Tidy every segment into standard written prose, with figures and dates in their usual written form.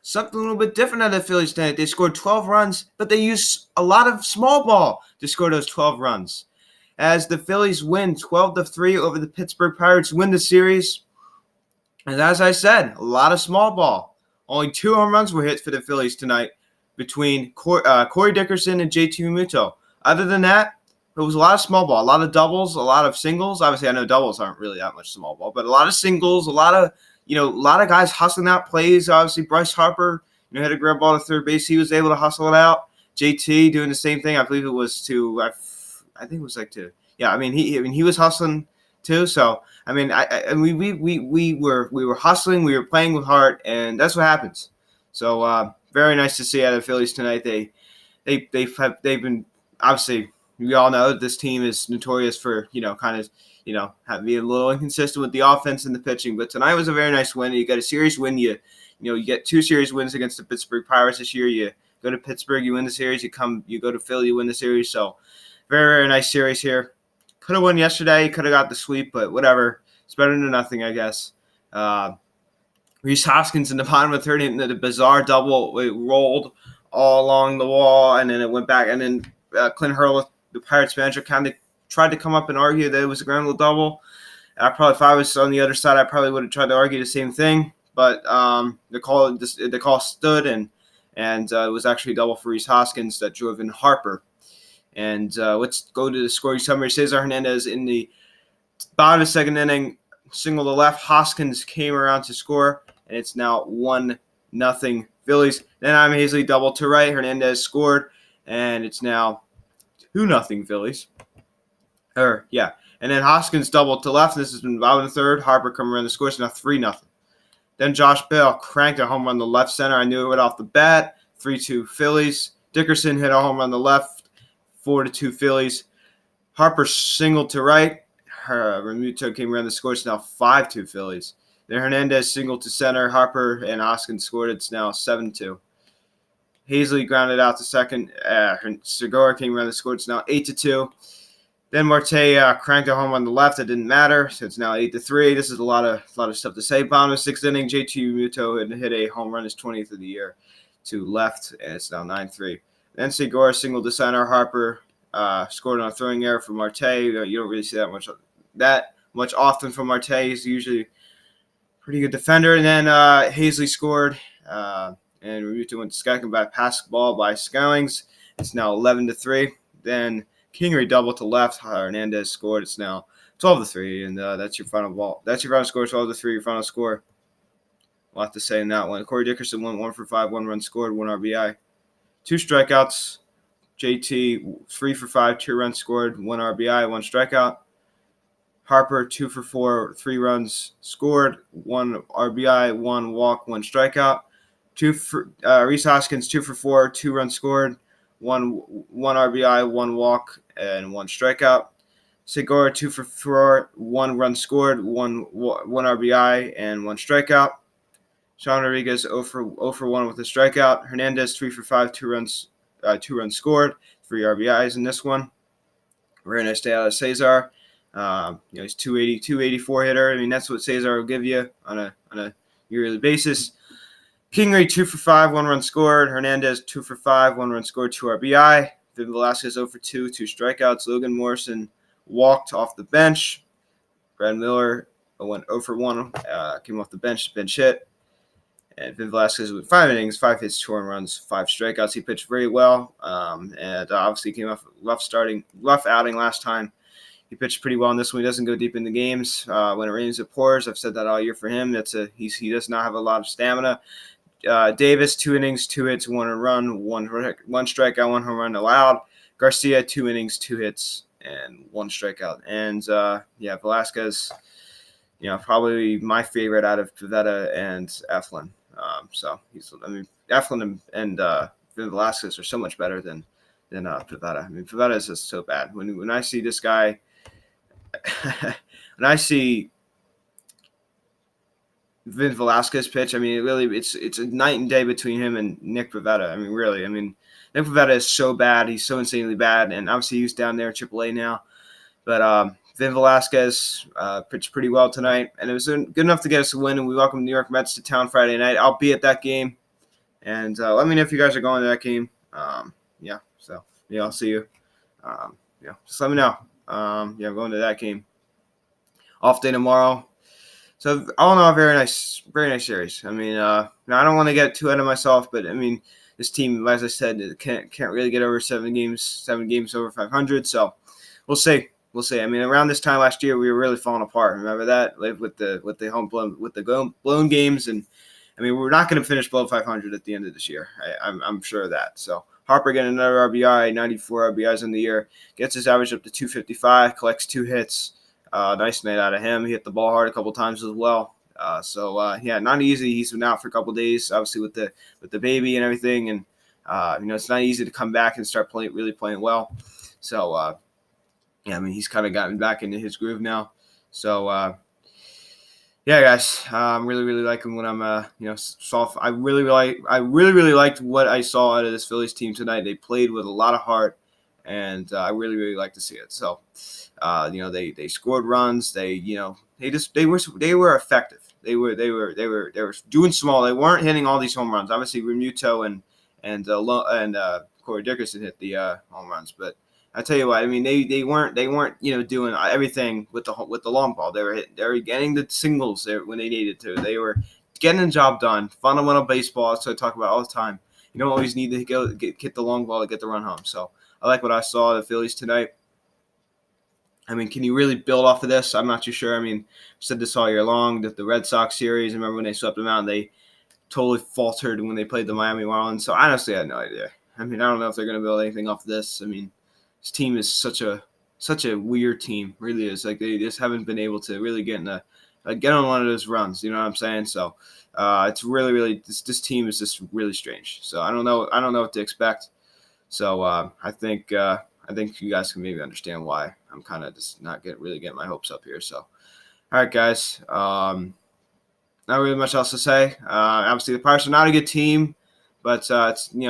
something a little bit different out of the Phillies tonight. They scored 12 runs, but they used a lot of small ball to score those 12 runs. As the Phillies win 12-3 over the Pittsburgh Pirates, win the series. And as I said, a lot of small ball. Only 2 home runs were hit for the Phillies tonight between Corey Dickerson and JT Realmuto. Other than that, it was a lot of small ball, a lot of doubles, a lot of singles. Obviously, I know doubles aren't really that much small ball, but a lot of singles, a lot of guys hustling out plays. Obviously, Bryce Harper, had a grab ball to third base. He was able to hustle it out. JT doing the same thing. I believe it was I think it was like to. Yeah, he was hustling too. So we were hustling, we were playing with heart, and that's what happens. So very nice to see out of the Phillies tonight. They've been, obviously, we all know this team is notorious for being a little inconsistent with the offense and the pitching. But tonight was a very nice win. You got a series win. You get 2 series wins against the Pittsburgh Pirates this year. You go to Pittsburgh, you win the series. You go to Philly, you win the series. So very, very nice series here. Could have won yesterday. Could have got the sweep, but whatever. It's better than nothing, I guess. Rhys Hoskins in the bottom of the third hit the bizarre double. It rolled all along the wall, and then it went back. And then Clint Hurley, the Pirates manager, kind of tried to come up and argue that it was a ground rule double. If I was on the other side, I probably would have tried to argue the same thing. But the call stood, and it was actually a double for Rhys Hoskins that drove in Harper. And let's go to the scoring summary. Cesar Hernandez in the bottom of the second inning, single to left. Hoskins came around to score, and it's now 1-0 Phillies. Then I'm Hazley double to right. Hernandez scored, and it's now 2-0 Phillies. And then Hoskins double to left. This has been bottom of the third. Harper coming around the score. It's now 3-0. Then Josh Bell cranked a home run to left center. I knew it right off the bat. 3-2 Phillies. Dickerson hit a home run to left. 4-2 Phillies. Harper singled to right. Realmuto came around the score. It's now 5-2 Phillies. Then Hernandez singled to center. Harper and Hoskins scored. It's now 7-2. Hazley grounded out to second. Segura came around the score. It's now 8-2. Then Marte cranked a home on the left. It didn't matter, so it's now 8-3. This is a lot of stuff to say. Bottom of the sixth inning, JT Realmuto hit a home run, his 20th of the year, to left, and it's now 9-3. Then Segura singled to center. Harper scored on a throwing error from Marte. You don't really see that much often from Marte. He's usually a pretty good defender. And then Hazley scored, and Realmuto went to second by pass ball by Skowings. It's now 11-3. Then Kingery double to left. Hernandez scored. It's now 12-3, and that's your final ball. That's your final score. 12-3. Your final score. A lot to say in that one. Corey Dickerson went 1 for 5, 1 run scored, 1 RBI. 2 strikeouts. JT 3 for 5, 2 runs scored, 1 RBI, 1 strikeout. Harper 2 for 4, 3 runs scored, 1 RBI, 1 walk, 1 strikeout. Rhys Hoskins 2 for 4, 2 runs scored, 1 RBI, 1 walk, and 1 strikeout. Segura 2 for 4, 1 run scored, 1 RBI, and 1 strikeout. Sean Rodriguez 0 for 1 with a strikeout. Hernandez 3 for 5, 2 runs scored, 3 RBIs in this one. Very nice day out of Cesar. He's 284 hitter. I mean, that's what Cesar will give you on a yearly basis. Kingery 2 for 5, 1 run scored. Hernandez 2 for 5, 1 run scored, 2 RBI. Vin Velasquez 0 for 2, 2 strikeouts. Logan Morrison walked off the bench. Brad Miller went 0 for 1, came off the bench hit. And Vin Velasquez with 5 innings, 5 hits, 2 home runs, 5 strikeouts. He pitched very well, and obviously came off a rough outing last time. He pitched pretty well in this one. He doesn't go deep in the games. When it rains, it pours. I've said that all year for him. He does not have a lot of stamina. Davis 2 innings, 2 hits, 1 run, 1 strikeout, 1 home run allowed. Garcia 2 innings, 2 hits, and 1 strikeout. And Velasquez, probably my favorite out of Pivetta and Eflin. Eflin and Vin Velasquez are so much better than Pivetta. I mean, Pivetta is just so bad. When I see this guy, when I see Vin Velasquez pitch, I mean, it's a night and day between him and Nick Pivetta. I mean, really. I mean, Nick Pivetta is so bad. He's so insanely bad, and obviously he's down there at AAA now. But Vin Velasquez pitched pretty well tonight, and it was good enough to get us a win, and we welcome the New York Mets to town Friday night. I'll be at that game. And let me know if you guys are going to that game. So I'll see you. Just let me know. I'm going to that game. Off day tomorrow. So all in all, very nice series. I mean, I don't want to get too ahead of myself, but I mean, this team, as I said, can't really get over 7 games over 500. So we'll see. I mean, around this time last year, we were really falling apart. Remember that, like with the blown games, and I mean, we're not going to finish below 500 at the end of this year. I'm sure of that. So Harper getting another RBI, 94 RBIs in the year, gets his average up to 255, collects 2 hits. Nice night out of him. He hit the ball hard a couple times as well. Not easy. He's been out for a couple days, obviously with the baby and everything, and it's not easy to come back and start really playing well. So I mean, he's kind of gotten back into his groove now. So guys, I'm really liking what I'm soft. I really liked what I saw out of this Phillies team tonight. They played with a lot of heart, and I really like to see it. So. They scored runs. They were effective. They were doing small. They weren't hitting all these home runs. Obviously, Remuto and Corey Dickerson hit the home runs. But I tell you what, I mean, they weren't doing everything with the long ball. They were getting the singles there when they needed to. They were getting the job done. Fundamental baseball. That's what I talk about all the time. You don't always need to get the long ball to get the run home. So I like what I saw of the Phillies tonight. I mean, can you really build off of this? I'm not too sure. I mean, I said this all year long, that the Red Sox series, remember when they swept them out and they totally faltered when they played the Miami Marlins. So I honestly had no idea. I mean, I don't know if they're going to build anything off of this. I mean, this team is such a weird team, really is. Like, they just haven't been able to really get on one of those runs. You know what I'm saying? So it's really this team is just really strange. So I don't know what to expect. So I think you guys can maybe understand why I'm kind of just not getting my hopes up here. So, all right, guys. Not really much else to say. Obviously, the Pirates are not a good team, but it's we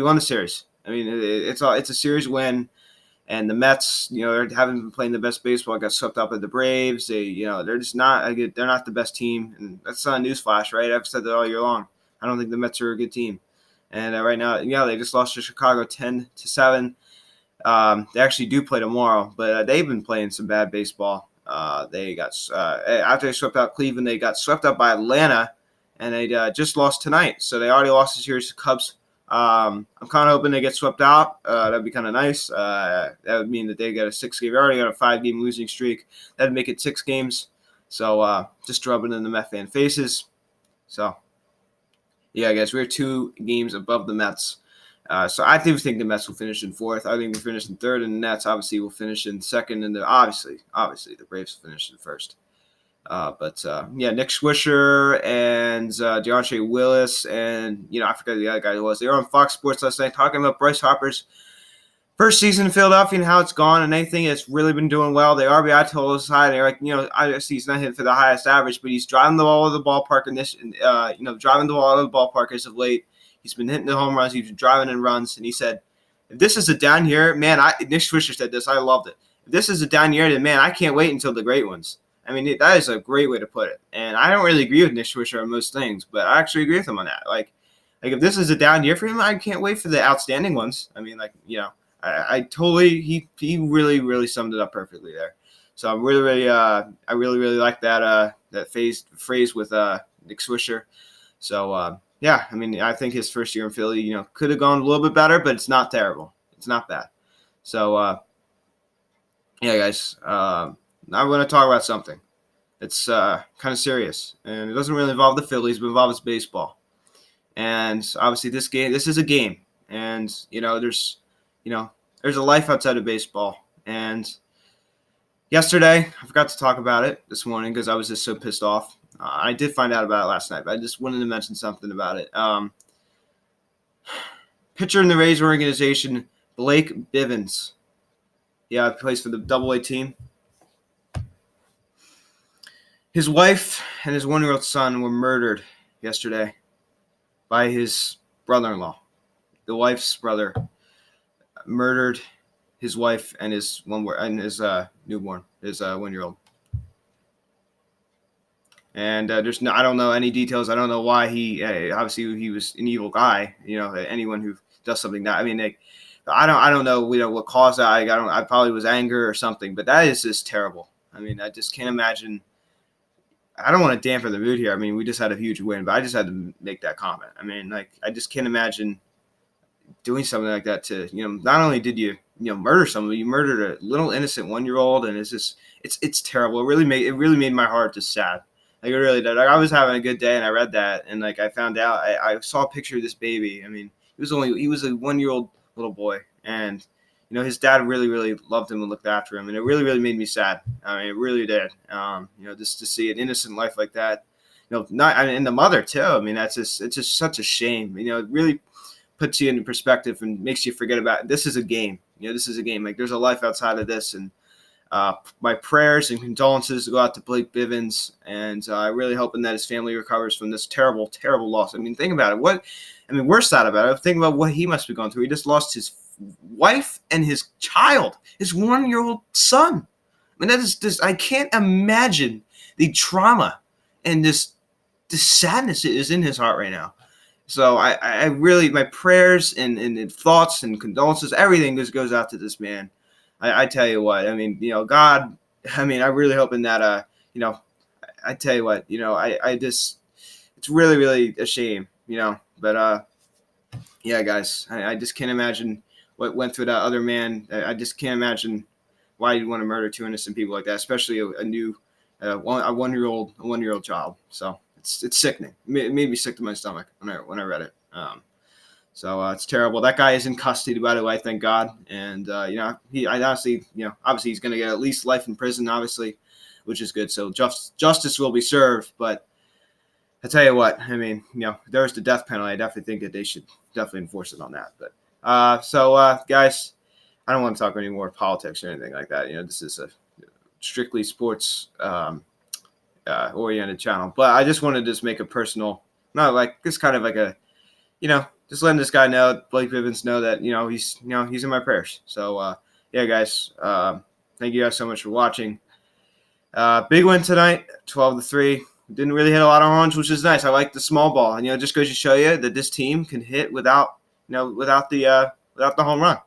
won the series. I mean, it's a series win, and the Mets, they haven't been playing the best baseball. Got swept up by the Braves. They're just not they're not the best team, and that's not a newsflash, right? I've said that all year long. I don't think the Mets are a good team, and right now, they just lost to Chicago 10-7. They actually do play tomorrow, but they've been playing some bad baseball. They got after they swept out Cleveland, they got swept up by Atlanta, and they just lost tonight. So they already lost the series to Cubs. I'm kind of hoping they get swept out. That'd be kind of nice. That would mean that they got a 6-game. They already got a 5-game losing streak. That'd make it 6 games. So just rubbing in the Met fan faces. So yeah, guys, we're 2 games above the Mets. So I do think the Mets will finish in 4th. I think we'll finish in 3rd, and the Nets obviously will finish in 2nd, and obviously the Braves will finish in 1st. Nick Swisher and DeAndre Willis, and I forgot the other guy who was. They were on Fox Sports last night talking about Bryce Harper's first season in Philadelphia and how it's gone, and anything that's really been doing well. The RBI total is high. They're like, obviously he's not hitting for the highest average, but he's driving the ball out of the ballpark driving the ball out of the ballpark as of late. He's been hitting the home runs. He's been driving in runs. And he said, if this is a down year, man, Nick Swisher said this. I loved it. If this is a down year, then, man, I can't wait until the great ones. I mean, that is a great way to put it. And I don't really agree with Nick Swisher on most things, but I actually agree with him on that. Like if this is a down year for him, I can't wait for the outstanding ones. I mean, I totally he really summed it up perfectly there. So I'm really like that phrase with Nick Swisher. So I mean, I think his first year in Philly, could have gone a little bit better, but it's not terrible. It's not bad. So guys, I'm going to talk about something. It's kind of serious, and it doesn't really involve the Phillies, but involves baseball. And obviously, this is a game, and there's a life outside of baseball. And yesterday, I forgot to talk about it this morning because I was just so pissed off. I did find out about it last night, but I just wanted to mention something about it. Pitcher in the Rays organization, Blake Bivens. Yeah, plays for the Double-A team. His wife and his 1-year-old son were murdered yesterday by his brother-in-law. The wife's brother murdered his wife and his newborn, his 1-year-old. And I don't know any details. I don't know why obviously he was an evil guy. Anyone who does something that, I mean, I don't know, what caused that. I probably was anger or something, but that is just terrible. I mean, I just can't imagine. I don't want to dampen the mood here. I mean, we just had a huge win, but I just had to make that comment. I mean, I just can't imagine doing something like that to, not only did you murder someone, you murdered a little innocent 1-year-old, and it's terrible. It really made my heart just sad. Like, it really did. Like, I was having a good day and I read that, and like I found out, I saw a picture of this baby. I mean, he was a 1-year-old little boy, and his dad really, really loved him and looked after him, and it really, really made me sad. I mean, it really did. Just to see an innocent life like that, and the mother too. I mean, it's just such a shame. It really puts you into perspective and makes you forget about this is a game. This is a game. Like, there's a life outside of this, and my prayers and condolences go out to Blake Bivens, and really hoping that his family recovers from this terrible, terrible loss. I mean, think about it. We're sad about it. Think about what he must be going through. He just lost his wife and his child, his 1-year-old son. I mean, that is just, I can't imagine the trauma and this sadness that is in his heart right now. So I really, my prayers and thoughts and condolences, everything just goes out to this man. I tell you what, I mean, God, I mean, I'm really hoping that, I tell you what, I just, it's really, really a shame, but, yeah, guys, I just can't imagine what went through that other man. I just can't imagine why you'd want to murder 2 innocent people like that, especially a 1-year-old child. So it's sickening. It made me sick to my stomach when I read it. So it's terrible. That guy is in custody, by the way, thank God. And obviously he's going to get at least life in prison, obviously, which is good. So justice will be served. But I tell you what, I mean, there's the death penalty. I definitely think that they should definitely enforce it on that. But guys, I don't want to talk any more politics or anything like that. This is a strictly sports oriented channel. But I just wanted to just make a personal, not like this kind of like a, just letting this guy know, Blake Bivens know that, he's in my prayers. So, yeah, guys, thank you guys so much for watching. Big win tonight, 12-3. Didn't really hit a lot of home runs, which is nice. I like the small ball. And, just goes to show you that this team can hit without the home run. All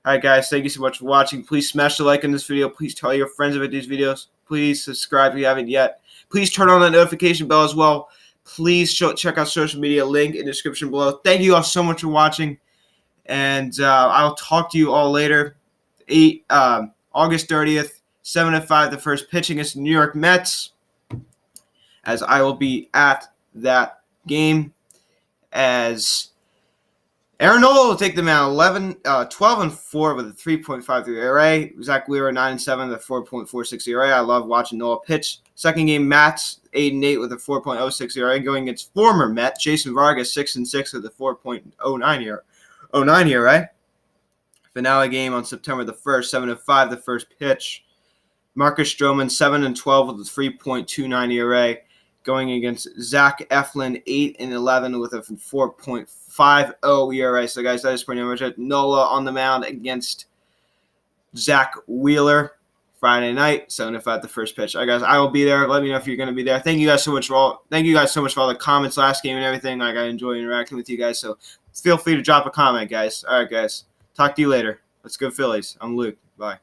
right, guys, thank you so much for watching. Please smash the like on this video. Please tell your friends about these videos. Please subscribe if you haven't yet. Please turn on that notification bell as well. Please check out social media, link in the description below. Thank you all so much for watching, and I'll talk to you all later. August 30th, 7-5, the first pitch against the New York Mets, as I will be at that game, as Aaron Nola will take them out 12-4 with a 3.53 ERA. Zach Wheeler 9-7 with a 4.46 ERA. I love watching Nola pitch. Second game, Mats 8-8 with a 4.06 ERA, going against former Met Jason Vargas 6-6 with a 4.09 ERA. Finale game on September the 1st, 7-5, the first pitch. Marcus Stroman 7-12 with a 3.29 ERA, going against Zach Eflin 8-11 with a 4.50 ERA. So, guys, that is pretty much it. Nola on the mound against Zach Wheeler Friday night, 7-5 the first pitch. All right, guys, I will be there. Let me know if you're going to be there. Thank you guys so much for all the comments last game and everything. Like, I enjoy interacting with you guys. So feel free to drop a comment, guys. All right, guys. Talk to you later. Let's go Phillies. I'm Luke. Bye.